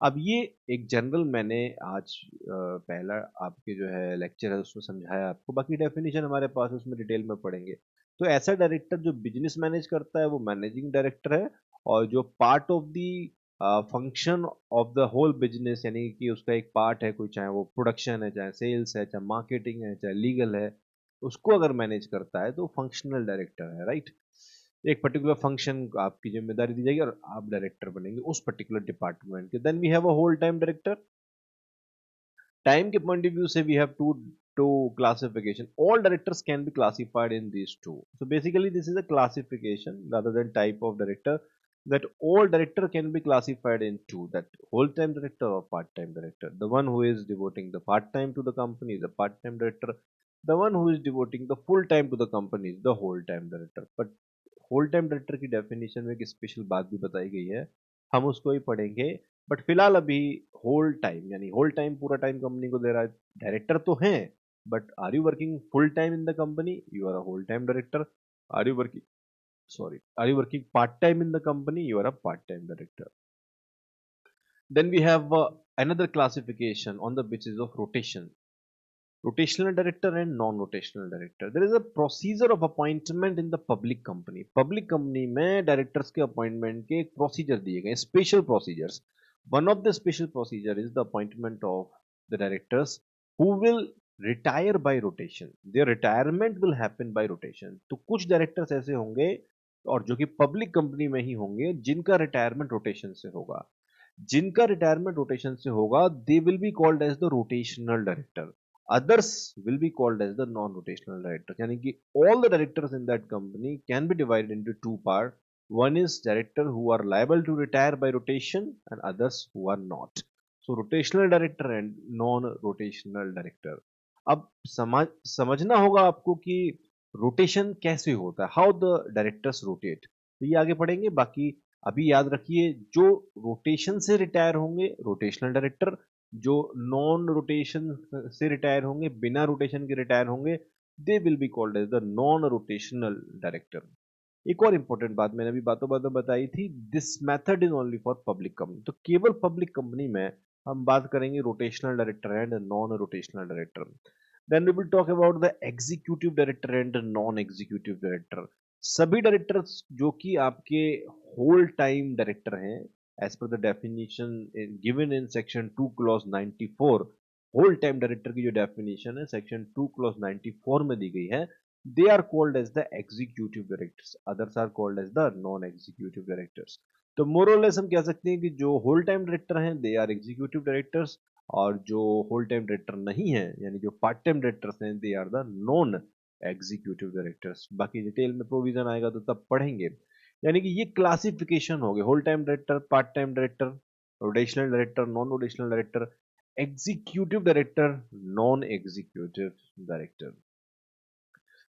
अब ये एक जनरल मैंने आज पहला आपके जो है लेक्चर है उसमें समझाया आपको, बाकी डेफिनेशन हमारे पास उसमें डिटेल में पढ़ेंगे। तो ऐसा डायरेक्टर जो बिजनेस मैनेज करता है वो मैनेजिंग डायरेक्टर है, और जो part of the function of the whole business, यानी कि उसका एक पार्ट है कोई, चाहे वो प्रोडक्शन है, चाहे सेल्स है, चाहे मार्केटिंग है, चाहे लीगल है, उसको अगर मैनेज करता है तो फंक्शनल डायरेक्टर है, राइट। एक पर्टिकुलर फंक्शन आपकी जिम्मेदारी दी जाएगी और आप डायरेक्टर बनेंगे उस पर्टिकुलर डिपार्टमेंट के। Then we have a whole time director. Time के पॉइंट ऑफ व्यू से we have to classification. All directors can be classified in these two. So basically this is a classification rather than type of director, that all director can be classified in two, that whole time director or part time director. The one who is devoting the part time to the company is a part time director, the one who is devoting the full time to the company is the whole time director. But whole time director की डेफिनेशन में एक स्पेशल बात भी बताई गई है, हम उसको ही पढ़ेंगे। बट फिलहाल अभी होल टाइम, यानी होल टाइम पूरा टाइम कंपनी को दे रहा है, डायरेक्टर तो हैं, but are you working full time in the company, you are a whole time director. Are you working, sorry, are you working part time in the company, you are a part time director. Then we have another classification on the basis of rotation. Rotational director and non-rotational director. There is a procedure of appointment in the public company. Public company में directors के appointment के एक procedure दिए गए, special procedures. One of the special procedure is the appointment of the directors who will retire by rotation. Their retirement will happen by rotation. तो कुछ directors ऐसे होंगे और जो कि public company में ही होंगे जिनका retirement rotation से होगा। जिनका रिटायरमेंट रोटेशन से होगा, they will be called as the rotational director, others will be called as the non-rotational directors. यानी कि all the directors in that company can be divided into two parts. One is director who are liable to retire by rotation and others who are not. So rotational director and non-rotational director. अब समझना होगा आपको कि रोटेशन कैसे होता है, हाउ द डायरेक्टर्स रोटेट, तो ये आगे पढ़ेंगे। बाकी अभी याद रखिए, जो रोटेशन से रिटायर होंगे रोटेशनल डायरेक्टर, जो नॉन रोटेशन से रिटायर होंगे, बिना रोटेशन के रिटायर होंगे, they will be called as the non rotational director. एक और इंपॉर्टेंट बात मैंने अभी बातों बातों बताई थी, this method is only for public company. तो केवल पब्लिक कंपनी में हम बात करेंगे rotational director and non rotational director. Then we will talk about the executive director and non executive director. सभी डायरेक्टर्स जो कि आपके होल टाइम डायरेक्टर हैं, as per the definition given in section 2 clause 94, whole time director की जो डेफिनेशन है सेक्शन 2 क्लॉज 94 में दी गई है, they are called as the executive directors, others are called as the non executive directors. तो मोर और लेस हम कह सकते हैं कि जो होल टाइम डायरेक्टर हैं दे आर एग्जीक्यूटिव डायरेक्टर्स, और जो होल टाइम डायरेक्टर नहीं है यानी जो पार्ट टाइम डायरेक्टर्स हैं they are the non executive directors. बाकी डिटेल में प्रोविजन आएगा तो तब पढ़ेंगे। यानी कि ये क्लासिफिकेशन हो गए, whole time director, part time director, rotational director, non rotational director, executive director, non executive director.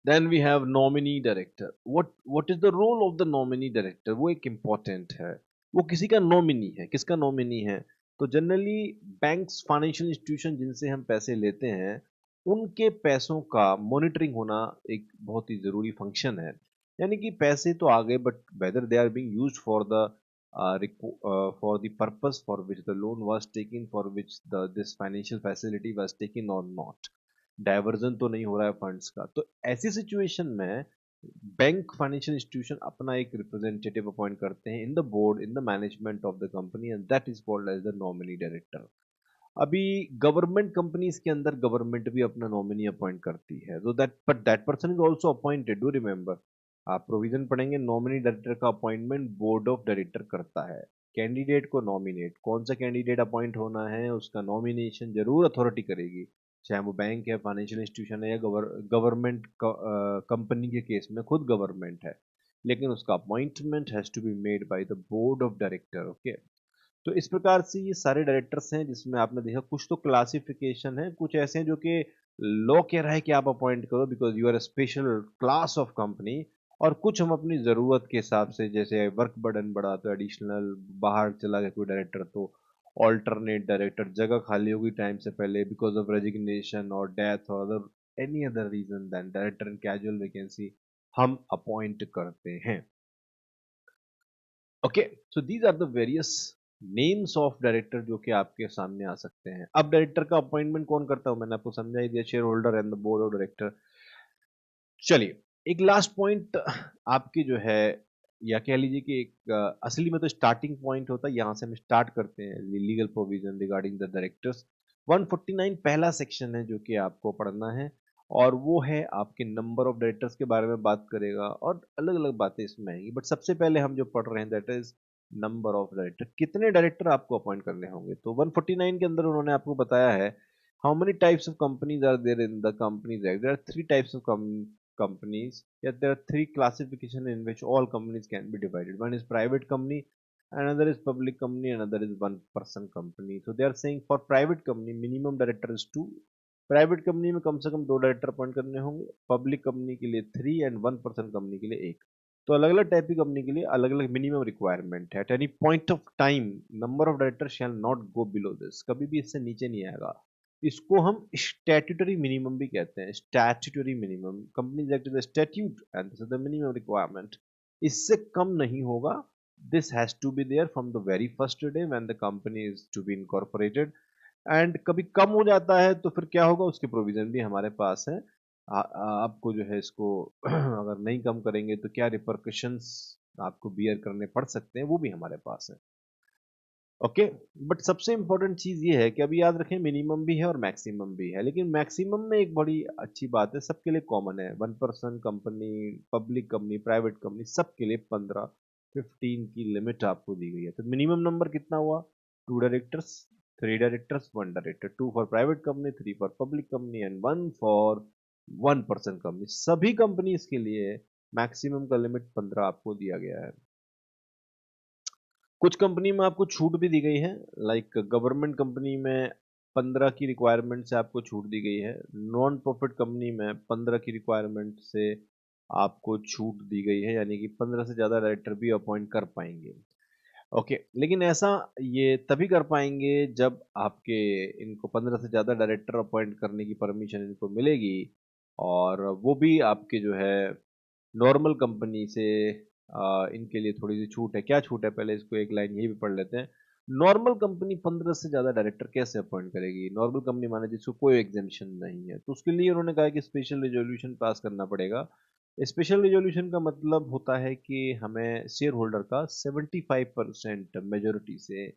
Then we have nominee director. What is the role of the nominee director? वो एक important है। वो किसी का nominee है। किसका nominee है? तो जनरली बैंक्स, फाइनेंशियल इंस्टीट्यूशन जिनसे हम पैसे लेते हैं, उनके पैसों का मॉनिटरिंग होना एक बहुत ही ज़रूरी फंक्शन है। यानी कि पैसे तो आ गए, but whether they are being used for the for the purpose for which the loan was taken, for which this financial facility was taken or not, diversion तो नहीं हो रहा है फंड्स का। तो ऐसी सिचुएशन में बैंक, फाइनेंशियल इंस्टीट्यूशन अपना एक रिप्रेजेंटेटिव अपॉइंट करते हैं in the board, in the management of the company, and that is called as the nominee director. अभी गवर्नमेंट कंपनीज के अंदर गवर्नमेंट भी अपना नॉमिनी अपॉइंट करती है, तो that but that person is also appointed, do remember. आप प्रोविजन पढ़ेंगे, नॉमिनी डायरेक्टर का अपॉइंटमेंट बोर्ड ऑफ डायरेक्टर करता है। कैंडिडेट को नॉमिनेट, कौन सा कैंडिडेट अपॉइंट होना है उसका नॉमिनेशन जरूर अथॉरिटी करेगी, चाहे वो बैंक है, फाइनेंशियल इंस्टीट्यूशन है, या गवर्नमेंट कंपनी के केस में खुद गवर्नमेंट है। लेकिन उसका appointment has to be made by the board of director. Okay, तो इस प्रकार से ये सारे डायरेक्टर्स हैं जिसमें आपने देखा कुछ तो क्लासिफिकेशन है, कुछ ऐसे हैं जो कि लॉ कह रहा है कि आप अपॉइंट करो because you are a special class of company, और कुछ हम अपनी ज़रूरत के हिसाब से, जैसे वर्क बर्डन बढ़ा तो एडिशनल, बाहर चला गया कोई डायरेक्टर तो ऑल्टरनेट डायरेक्टर, जगह खाली होगी टाइम से पहले बिकॉज ऑफ रेजिग्नेशन और डेथ और other any other reason, then director in casual vacancy हम अपॉइंट करते हैं। Okay, so these are the various names of director जो कि आपके सामने आ सकते हैं। अब डायरेक्टर का अपॉइंटमेंट कौन करता है मैंने आपको समझा ही दिया, share holder and the board of director. चलिए, एक लास्ट पॉइंट आपकी जो है, या कह लीजिए कि एक असली में तो स्टार्टिंग पॉइंट होता है, यहाँ से हम स्टार्ट करते हैं legal provision regarding the directors. 149 पहला सेक्शन है जो कि आपको पढ़ना है, और वो है आपके नंबर ऑफ डायरेक्टर्स के बारे में बात करेगा, और अलग अलग बातें इसमें आएंगी, बट सबसे पहले हम जो पढ़ रहे हैं that is number of director, कितने डायरेक्टर आपको अपॉइंट करने होंगे। तो 149 के अंदर उन्होंने आपको बताया है how many types of companies are there in the companies act. There are three types of companies, yet there are three classification in which all companies can be divided. One is private company, another is public company, another is one person company. So they are saying for private company minimum director is two, private company में कम से कम दो डायरेक्टर अपॉइंट करने होंगे, पब्लिक कंपनी के लिए three, and one person company के लिए एक। तो अलग अलग टाइप की कंपनी के लिए अलग अलग मिनिमम रिक्वायरमेंट है। At any point of time number of director shall not go below this, कभी भी इससे नीचे नहीं आएगा। इसको हम स्टैट्यूटरी मिनिमम भी कहते हैं। Statutory minimum, companies act is a statute and this is the minimum requirement, इससे कम नहीं होगा। This has to be there from the very first day when the company is to be incorporated. And कभी कम हो जाता है तो फिर क्या होगा, उसके प्रोविजन भी हमारे पास है। आपको जो है इसको अगर नहीं कम करेंगे तो क्या रिपरकशंस आपको बियर करने पड़ सकते हैं, वो भी हमारे पास है। ओके, बट सबसे इंपॉर्टेंट चीज ये है कि अभी याद रखें मिनिमम भी है और मैक्सिमम भी है, लेकिन मैक्सिमम में एक बड़ी अच्छी बात है, सबके लिए कॉमन है। One person company, public company, private company, सबके लिए 15 की लिमिट आपको दी गई है। तो मिनिमम नंबर कितना हुआ, two directors, three directors, one director, two for private company, three for public company, and one for one person company. सभी कंपनीज के लिए मैक्सिमम का लिमिट 15 आपको दिया गया है। कुछ कंपनी में आपको छूट भी दी गई है, लाइक गवर्नमेंट कंपनी में 15 की रिक्वायरमेंट से आपको छूट दी गई है, नॉन प्रॉफिट कंपनी में 15 की रिक्वायरमेंट से आपको छूट दी गई है, यानी कि 15 से ज़्यादा डायरेक्टर भी अपॉइंट कर पाएंगे। ओके, लेकिन ऐसा ये तभी कर पाएंगे जब आपके इनको 15 से ज़्यादा डायरेक्टर अपॉइंट करने की परमिशन इनको मिलेगी, और वो भी आपके जो है नॉर्मल कंपनी से इनके लिए थोड़ी सी छूट है। क्या छूट है, पहले इसको एक लाइन यही भी पढ़ लेते हैं। नॉर्मल कंपनी 15 से ज़्यादा डायरेक्टर कैसे अपॉइंट करेगी, नॉर्मल कंपनी माने जिसको कोई एग्जामिशन नहीं है, तो उसके लिए उन्होंने कहा कि स्पेशल रिजोल्यूशन पास करना पड़ेगा। स्पेशल रिजोल्यूशन का मतलब होता है कि हमें शेयर होल्डर का 75% मेजोरिटी से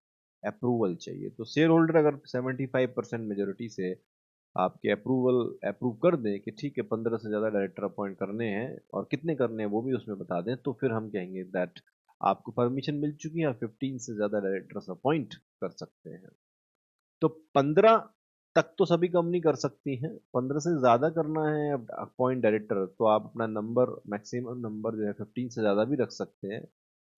अप्रूवल चाहिए। तो शेयर होल्डर अगर 75% मेजोरिटी से आपके अप्रूव कर दें कि ठीक है 15 से ज़्यादा डायरेक्टर अपॉइंट करने हैं, और कितने करने हैं वो भी उसमें बता दें, तो फिर हम कहेंगे दैट आपको परमिशन मिल चुकी है, 15 से ज़्यादा डायरेक्टर्स अपॉइंट कर सकते हैं। तो 15 तक तो सभी कंपनी कर सकती हैं, 15 से ज़्यादा करना है अपॉइंट डायरेक्टर, तो आप अपना नंबर, मैक्सिमम नंबर जो है 15 से ज़्यादा भी रख सकते हैं,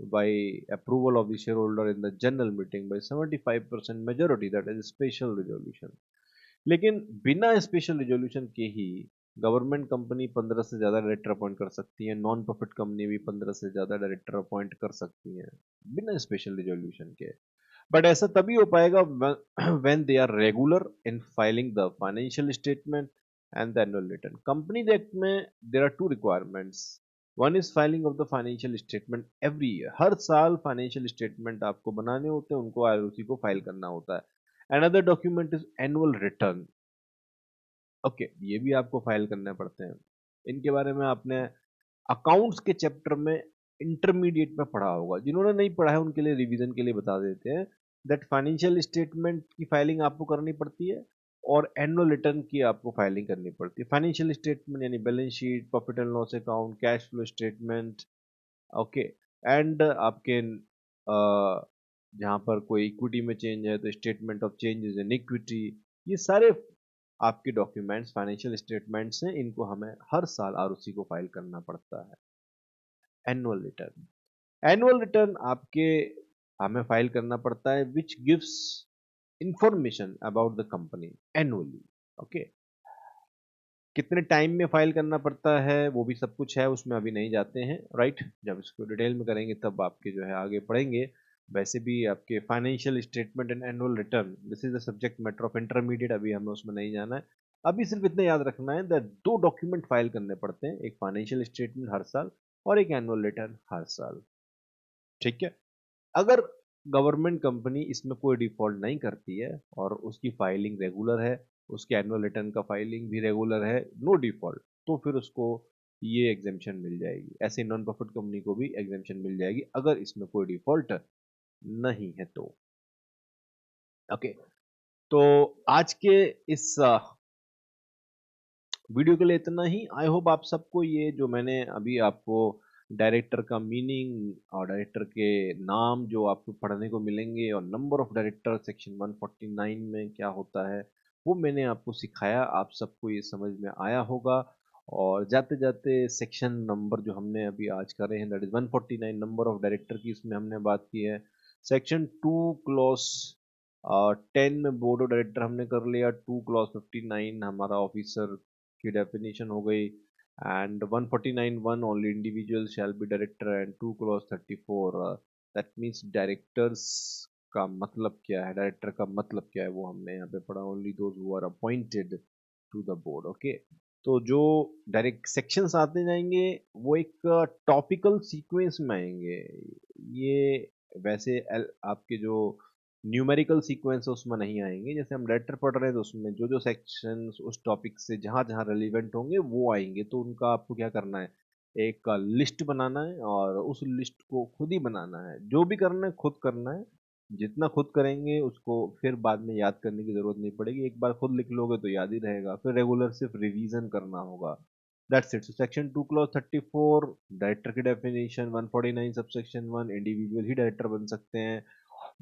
by approval of the share holder in the general meeting by 75% majority, that is special resolution. लेकिन बिना स्पेशल रिजोल्यूशन के ही गवर्नमेंट कंपनी 15 से ज़्यादा डायरेक्टर अपॉइंट कर सकती है, नॉन प्रॉफिट कंपनी भी 15 से ज़्यादा डायरेक्टर अपॉइंट कर सकती हैं बिना स्पेशल रिजोल्यूशन के। बट ऐसा तभी हो पाएगा when they are regular in filing the financial statement and the annual return. Company act में there are two requirements. One is filing of the financial statement every year, हर साल फाइनेंशियल स्टेटमेंट आपको बनाने होते हैं, उनको आरओसी को फाइल करना होता है। Another document is annual return. Okay, ये भी आपको फाइल करने पड़ते हैं। इनके बारे में आपने अकाउंट्स के चैप्टर में इंटरमीडिएट में पढ़ा होगा, जिन्होंने नहीं पढ़ा है उनके लिए रिवीजन के लिए बता देते हैं दैट फाइनेंशियल स्टेटमेंट की फाइलिंग आपको करनी पड़ती है, और एनुअल रिटर्न की आपको फाइलिंग करनी पड़ती है। फाइनेंशियल स्टेटमेंट यानी balance sheet, profit and loss account, cash flow statement. Okay, and आपके जहाँ पर कोई इक्विटी में चेंज है तो statement of changes in equity, ये सारे आपके डॉक्यूमेंट्स फाइनेंशियल स्टेटमेंट्स हैं, इनको हमें हर साल आरओसी को फाइल करना पड़ता है। Annual return. एनुअल रिटर्न आपके हमें फाइल करना पड़ता है which gives information about the company annually. Okay, कितने टाइम में फाइल करना पड़ता है वो भी सब कुछ है, उसमें अभी नहीं जाते हैं, राइट। जब इसको डिटेल में करेंगे तब आपके जो है आगे पढ़ेंगे। वैसे भी आपके financial statement and annual return this is the subject matter of intermediate, अभी हमें उसमें नहीं जाना है। अभी सिर्फ इतना याद रखना है दैट दो डॉक्यूमेंट फाइल करने पड़ते हैं, एक फाइनेंशियल स्टेटमेंट हर साल और एक एनुअल रिटर्न हर साल, ठीक है। अगर गवर्नमेंट कंपनी इसमें कोई डिफॉल्ट नहीं करती है और उसकी फाइलिंग रेगुलर है, उसके एनुअल रिटर्न का फाइलिंग भी रेगुलर है, नो डिफॉल्ट, तो फिर उसको ये एग्जेम्पशन मिल जाएगी। ऐसे नॉन प्रॉफिट कंपनी को भी एग्जेम्पशन मिल जाएगी अगर इसमें कोई डिफॉल्ट नहीं है तो। ओके, तो आज के इस वीडियो के लिए इतना ही। आई होप आप सबको ये जो मैंने अभी आपको डायरेक्टर का मीनिंग और डायरेक्टर के नाम जो आपको पढ़ने को मिलेंगे और नंबर ऑफ डायरेक्टर सेक्शन 149 में क्या होता है वो मैंने आपको सिखाया, आप सबको ये समझ में आया होगा। और जाते जाते सेक्शन नंबर जो हमने अभी आज करे हैं that is 149 number of director की, इसमें हमने बात की है। सेक्शन 2 क्लॉज 10 में बोर्ड ऑफ डायरेक्टर हमने कर लिया, 2 क्लॉज 59 हमारा ऑफिसर की डेफिनेशन हो गई। And 149(1) only individual shall be director and 2 clause 34 that means directors का मतलब क्या है, डायरेक्टर का मतलब क्या है वो हमने यहाँ पे पढ़ा, only those who are appointed to the board. Okay, तो जो डायरेक्ट सेक्शंस आते जाएंगे वो एक टॉपिकल सीक्वेंस में आएंगे। ये वैसे आपके जो न्यूमेरिकल सीक्वेंस उसमें नहीं आएंगे, जैसे हम लेटर पढ़ रहे हैं तो उसमें जो जो सेक्शंस उस टॉपिक से जहाँ जहाँ रेलिवेंट होंगे वो आएंगे, तो उनका आपको क्या करना है, एक लिस्ट बनाना है और उस लिस्ट को खुद ही बनाना है। जो भी करना है खुद करना है, जितना खुद करेंगे उसको फिर बाद में याद करने की जरूरत नहीं पड़ेगी, एक बार खुद लिख लोगे तो याद ही रहेगा, फिर रेगुलर सिर्फ रिवीजन करना होगा। That's it. Section 2 clause 34 director की डेफिनेशन, 149 सबसेक्शन 1 इंडिविजुअल ही डायरेक्टर बन सकते हैं।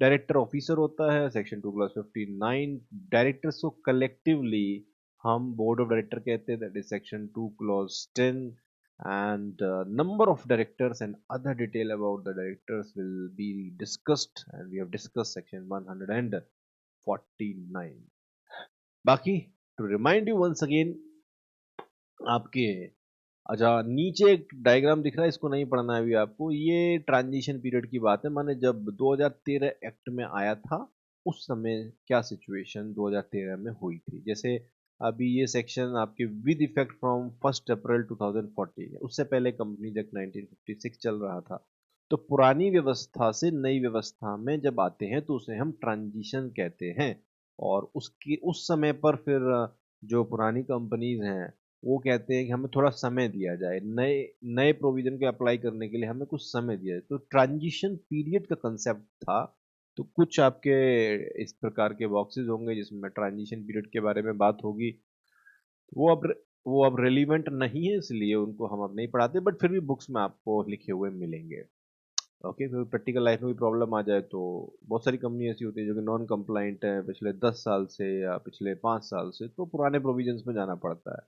डायरेक्टर ऑफिसर होता है सेक्शन 2 क्लास 59, डायरेक्टर्स को कलेक्टिवली हम बोर्ड ऑफ डायरेक्टर कहते हैं, that is section 2 clause 10। and number of directors and other detail about the directors will be discussed, and we have discussed section 149. बाकी to remind you once again, आपके अच्छा नीचे एक डायग्राम दिख रहा है, इसको नहीं पढ़ना है अभी आपको, ये ट्रांजिशन पीरियड की बात है, माने जब 2013 एक्ट में आया था उस समय क्या सिचुएशन 2013 में हुई थी। जैसे अभी ये सेक्शन आपके विद इफेक्ट फ्रॉम 1 अप्रैल 2014, उससे पहले कंपनीज एक्ट 1956 चल रहा था। तो पुरानी व्यवस्था से नई व्यवस्था में जब आते हैं तो उसे हम ट्रांजिशन कहते हैं। और उसकी उस समय पर फिर जो पुरानी कंपनीज हैं वो कहते हैं कि हमें थोड़ा समय दिया जाए, नए नए प्रोविजन के अप्लाई करने के लिए हमें कुछ समय दिया जाए, तो ट्रांजिशन पीरियड का कंसेप्ट था। तो कुछ आपके इस प्रकार के बॉक्सेस होंगे जिसमें ट्रांजिशन पीरियड के बारे में बात होगी, वो अब वो अब रेलिवेंट नहीं है इसलिए उनको हम अब नहीं पढ़ाते, बट फिर भी बुक्स में आपको लिखे हुए मिलेंगे। ओके, फिर प्रैक्टिकल लाइफ में भी प्रॉब्लम आ जाए तो बहुत सारी कंपनी ऐसी होती है जो कि नॉन कंप्लाइंट है पिछले 10 साल से या पिछले 5 साल से, तो पुराने प्रोविजंस में जाना पड़ता है।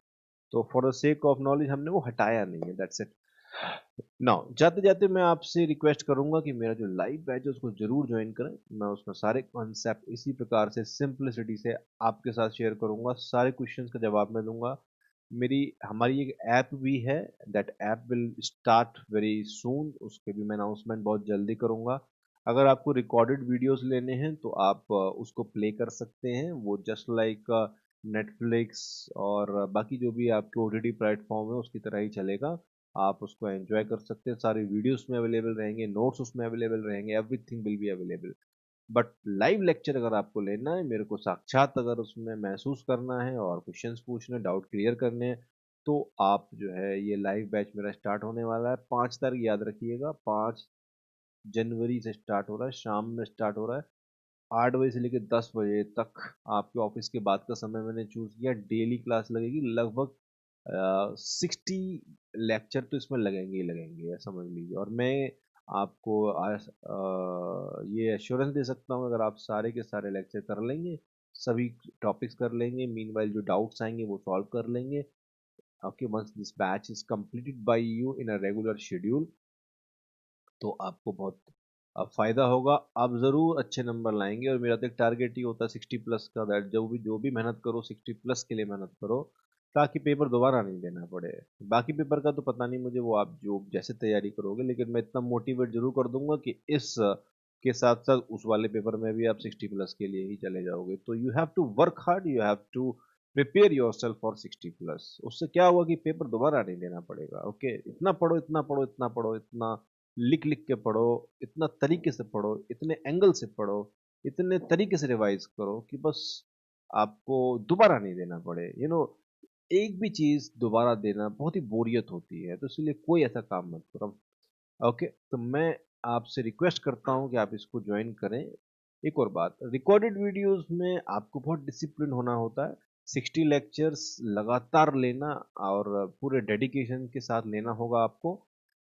तो for the sake of knowledge हमने वो हटाया नहीं है, दैट्स इट। नाउ जाते जाते मैं आपसे रिक्वेस्ट करूंगा कि मेरा जो लाइव बैच है उसको जरूर ज्वाइन करें। मैं उसमें सारे कॉन्सेप्ट इसी प्रकार से सिंपलिसिटी से आपके साथ शेयर करूंगा, सारे क्वेश्चंस का जवाब मैं दूंगा। मेरी हमारी एक ऐप भी है, that app will start very soon, उसके भी मैं अनाउंसमेंट बहुत जल्दी करूंगा। अगर आपको रिकॉर्डेड वीडियोस लेने हैं तो आप उसको प्ले कर सकते हैं, वो जस्ट लाइक नेटफ्लिक्स और बाकी जो भी आपके ओटीटी प्लेटफॉर्म है उसकी तरह ही चलेगा। आप उसको एंजॉय कर सकते हैं, सारे वीडियो उसमें अवेलेबल रहेंगे, नोट्स उसमें अवेलेबल रहेंगे, everything will be available. But live lecture अगर आपको लेना है, मेरे को साक्षात अगर उसमें महसूस करना है और क्वेश्चंस पूछने, डाउट क्लियर करने हैं, तो आप जो है ये लाइव बैच मेरा स्टार्ट होने वाला है 5 तारीख, याद रखिएगा 5 जनवरी से स्टार्ट हो रहा है, शाम में स्टार्ट हो रहा है 8 बजे से लेकर 10 बजे तक। आपके ऑफिस के बाद का समय मैंने चूज किया, डेली क्लास लगेगी लगभग 60 लेक्चर तो इसमें लगेंगे ही लगेंगे, समझ लीजिए। और मैं आपको ये एश्योरेंस दे सकता हूँ, अगर आप सारे के सारे लेक्चर कर लेंगे, सभी टॉपिक्स कर लेंगे, मीनवाइल जो डाउट्स आएंगे वो सॉल्व कर लेंगे। Okay, once this batch is completed by you in a regular schedule, तो आपको बहुत फ़ायदा होगा। आप ज़रूर अच्छे नंबर लाएँगे और मेरा तो एक टारगेट ही होता है 60 प्लस का, दैट जो भी मेहनत करो 60 प्लस के लिए मेहनत करो, ताकि पेपर दोबारा नहीं देना पड़े। बाकी पेपर का तो पता नहीं मुझे, वो आप जो जैसे तैयारी करोगे, लेकिन मैं इतना मोटिवेट ज़रूर कर दूँगा कि इस के साथ-साथ उस वाले पेपर में भी आप 60 प्लस के लिए ही चले जाओगे। तो you have to work hard, you have to prepare yourself for 60 plus. उससे क्या होगा कि पेपर दोबारा नहीं देना पड़ेगा। ओके, इतना पढ़ो, इतना पढ़ो, इतना पढ़ो, इतना लिख लिख के पढ़ो, इतना तरीके से पढ़ो, इतने एंगल से पढ़ो, इतने तरीके से रिवाइज करो कि बस आपको दोबारा नहीं देना पड़े। एक भी चीज दोबारा देना बहुत ही बोरियत होती है, तो इसलिए कोई ऐसा काम मत करो। ओके, तो मैं आपसे रिक्वेस्ट करता हूँ कि आप इसको ज्वाइन करें। एक और बात, रिकॉर्डेड वीडियोस में आपको बहुत डिसिप्लिन होना होता है। 60 लेक्चर्स लगातार लेना और पूरे डेडिकेशन के साथ लेना होगा आपको।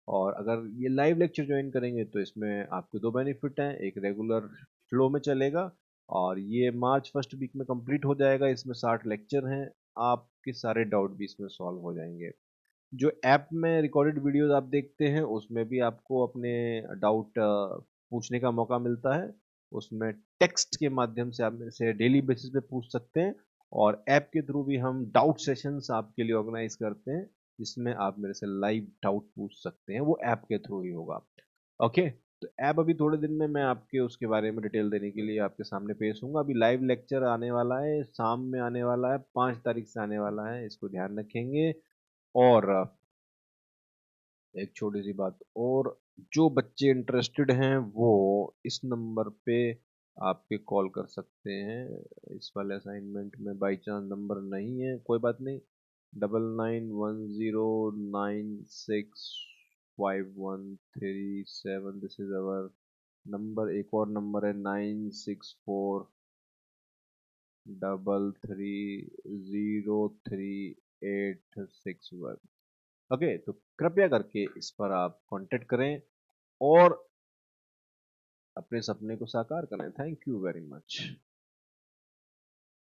और अगर ये लाइव लेक्चर ज्वाइन करेंगे तो इसमें आपके दो बेनिफिट हैं। एक, रेगुलर फ्लो में चलेगा और ये मार्च फर्स्ट वीक में कंप्लीट हो जाएगा। इसमें 60 लेक्चर हैं, आपके सारे डाउट भी इसमें सॉल्व हो जाएंगे। जो ऐप में रिकॉर्डेड वीडियोस आप देखते हैं उसमें भी आपको अपने डाउट पूछने का मौका मिलता है। उसमें टेक्स्ट के माध्यम से आप मेरे से डेली बेसिस पे पूछ सकते हैं, और ऐप के थ्रू भी हम डाउट सेशंस आपके लिए ऑर्गेनाइज करते हैं, जिसमें आप मेरे से लाइव डाउट पूछ सकते हैं। वो ऐप के थ्रू ही होगा। ओके, तो ऐप अभी थोड़े दिन में मैं आपके उसके बारे में डिटेल देने के लिए आपके सामने पेश हूँगा। अभी लाइव लेक्चर आने वाला है, शाम में आने वाला है, 5 तारीख से आने वाला है, इसको ध्यान रखेंगे। और एक छोटी सी बात और, जो बच्चे इंटरेस्टेड हैं वो इस नंबर पे आपके कॉल कर सकते हैं। इस वाले असाइनमेंट में बाई चांस नंबर नहीं है, कोई बात नहीं। 9910965137, दिस इज अवर नंबर। एक और नंबर है 9643330861। ओके, तो कृपया करके इस पर आप कांटेक्ट करें और अपने सपने को साकार करें। Thank you very much.